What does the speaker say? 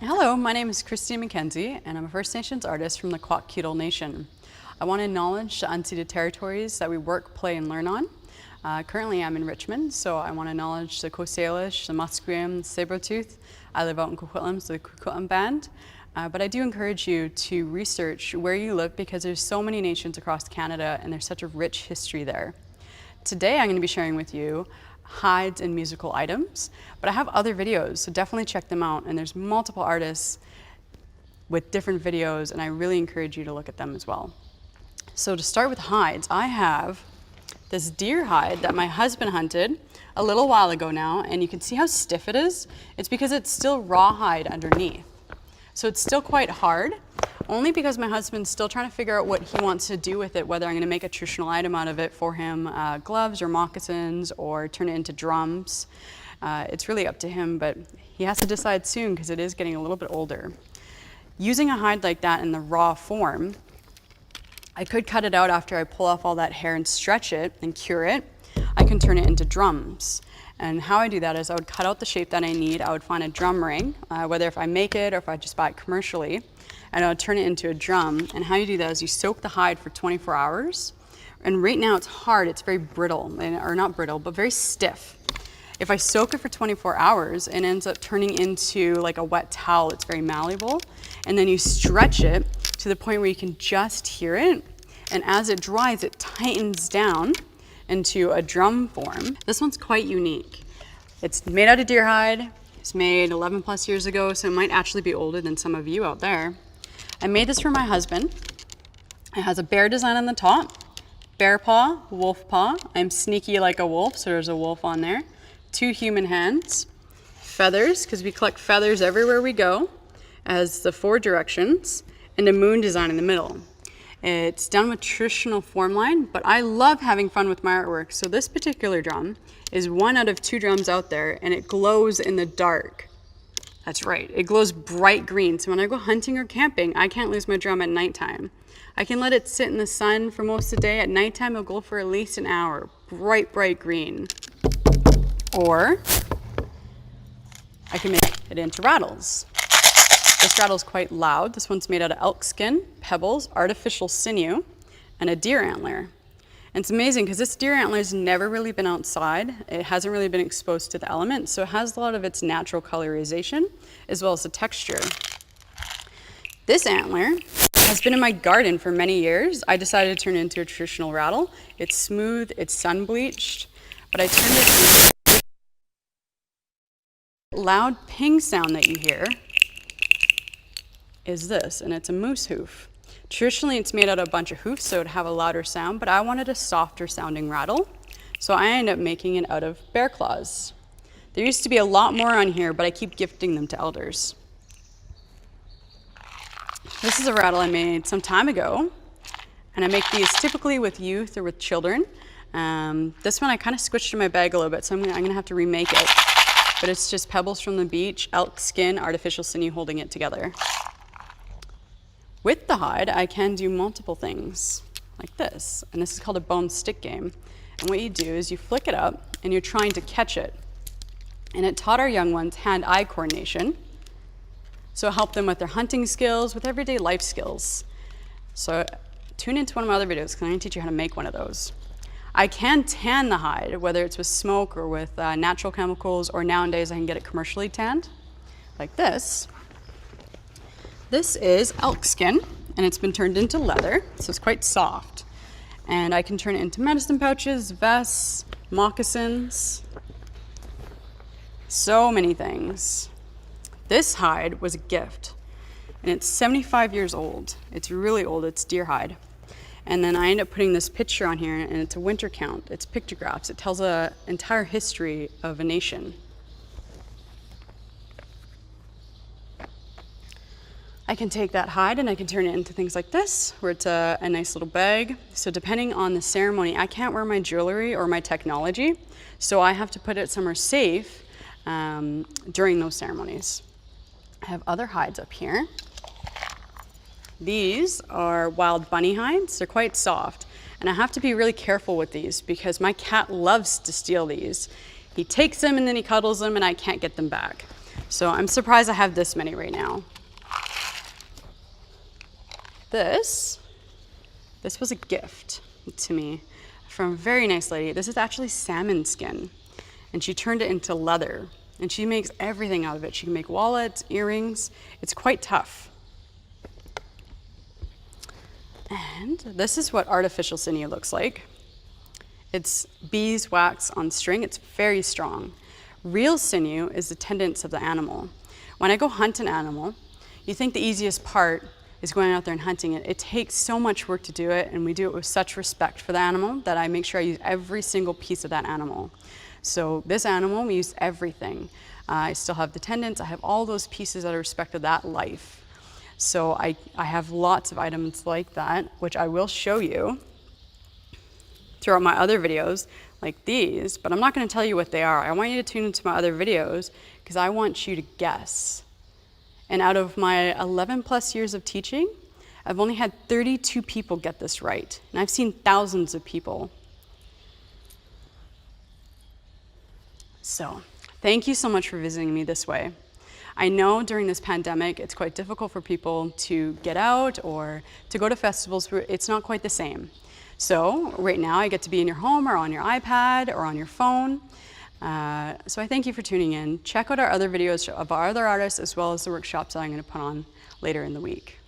Hello, my name is Mackenzie, and I'm a First Nations artist from the Kwakiutl Nation. I want to acknowledge the unceded territories that we work, play, and learn on. Currently, I'm in Richmond, so I want to acknowledge the Coast Salish, the Musqueam, the Saber-tooth. I live out in Kwakiutl, so the Kwakiutl Band. But I do encourage you to research where you live because there's so many nations across Canada, and there's such a rich history there. Today, I'm going to be sharing with you hides and musical items, but I have other videos, so definitely check them out. And there's multiple artists with different videos, and I really encourage you to look at them as well. So to start with hides, I have this deer hide that my husband hunted a little while ago now, and you can see how stiff it is. It's because it's still rawhide underneath. So it's still quite hard, only because my husband's still trying to figure out what he wants to do with it, whether I'm going to make a traditional item out of it for him, gloves or moccasins, or turn it into drums. It's really up to him, but he has to decide soon because it is getting a little bit older. Using a hide like that in the raw form, I could cut it out after I pull off all that hair and stretch it and cure it. I can turn it into drums. And how I do that is I would cut out the shape that I need. I would find a drum ring, whether if I make it or if I just buy it commercially, and I would turn it into a drum. And how you do that is you soak the hide for 24 hours. And right now it's hard, it's very brittle, or not brittle, but very stiff. If I soak it for 24 hours, it ends up turning into like a wet towel. It's very malleable. And then you stretch it to the point where you can just hear it. And as it dries, it tightens down into a drum form. This one's quite unique. It's made out of deer hide. It's made 11 plus years ago, so it might actually be older than some of you out there. I made this for my husband. It has a bear design on the top, bear paw, wolf paw. I'm sneaky like a wolf, so there's a wolf on there. 2 human hands, feathers, because we collect feathers everywhere we go, as the 4 directions, and a moon design in the middle. It's done with traditional form line, but I love having fun with my artwork. So this particular drum is 1 out of 2 drums out there, and it glows in the dark. That's right, it glows bright green. So when I go hunting or camping, I can't lose my drum at nighttime. I can let it sit in the sun for most of the day. At nighttime, it'll glow for at least an hour. Bright, bright green. Or I can make it into rattles. This rattle's quite loud. This one's made out of elk skin, pebbles, artificial sinew, and a deer antler. And it's amazing because this deer antler's never really been outside. It hasn't really been exposed to the elements, so it has a lot of its natural colorization as well as the texture. This antler has been in my garden for many years. I decided to turn it into a traditional rattle. It's smooth, it's sun bleached, but I turned it into a loud ping sound that you hear is this, and it's a moose hoof. Traditionally, it's made out of a bunch of hoofs, so it'd have a louder sound, but I wanted a softer sounding rattle, so I ended up making it out of bear claws. There used to be a lot more on here, but I keep gifting them to elders. This is a rattle I made some time ago, and I make these typically with youth or with children. This one I kind of switched in my bag a little bit, so I'm gonna have to remake it, but it's just pebbles from the beach, elk skin, artificial sinew holding it together. With the hide, I can do multiple things like this, and this is called a bone stick game. And what you do is you flick it up and you're trying to catch it. And it taught our young ones hand-eye coordination, so it helped them with their hunting skills, with everyday life skills. So tune into one of my other videos because I'm going to teach you how to make one of those. I can tan the hide, whether it's with smoke or with natural chemicals, or nowadays I can get it commercially tanned, like this. This is elk skin, and it's been turned into leather, so it's quite soft. And I can turn it into medicine pouches, vests, moccasins, so many things. This hide was a gift, and it's 75 years old. It's really old, it's deer hide. And then I end up putting this picture on here, and it's a winter count. It's pictographs. It tells an entire history of a nation. I can take that hide and I can turn it into things like this, where it's a nice little bag. So depending on the ceremony, I can't wear my jewelry or my technology, so I have to put it somewhere safe during those ceremonies. I have other hides up here. These are wild bunny hides. They're quite soft, and I have to be really careful with these because my cat loves to steal these. He takes them and then he cuddles them, and I can't get them back. So I'm surprised I have this many right now. This was a gift to me from a very nice lady. This is actually salmon skin, and she turned it into leather, and she makes everything out of it. She can make wallets, earrings. It's quite tough. And this is what artificial sinew looks like. It's beeswax on string. It's very strong. Real sinew is the tendons of the animal. When I go hunt an animal, you think the easiest part is going out there and hunting it. It takes so much work to do it, and we do it with such respect for the animal that I make sure I use every single piece of that animal. So this animal, we use everything. I still have the tendons. I have all those pieces out of respect of that life. So I have lots of items like that, which I will show you throughout my other videos, like these, but I'm not going to tell you what they are. I want you to tune into my other videos because I want you to guess. And out of my 11 plus years of teaching, I've only had 32 people get this right. And I've seen thousands of people. So thank you so much for visiting me this way. I know during this pandemic, it's quite difficult for people to get out or to go to festivals. It's not quite the same. So right now I get to be in your home or on your iPad or on your phone. So I thank you for tuning in. Check out our other videos of our other artists as well as the workshops that I'm going to put on later in the week.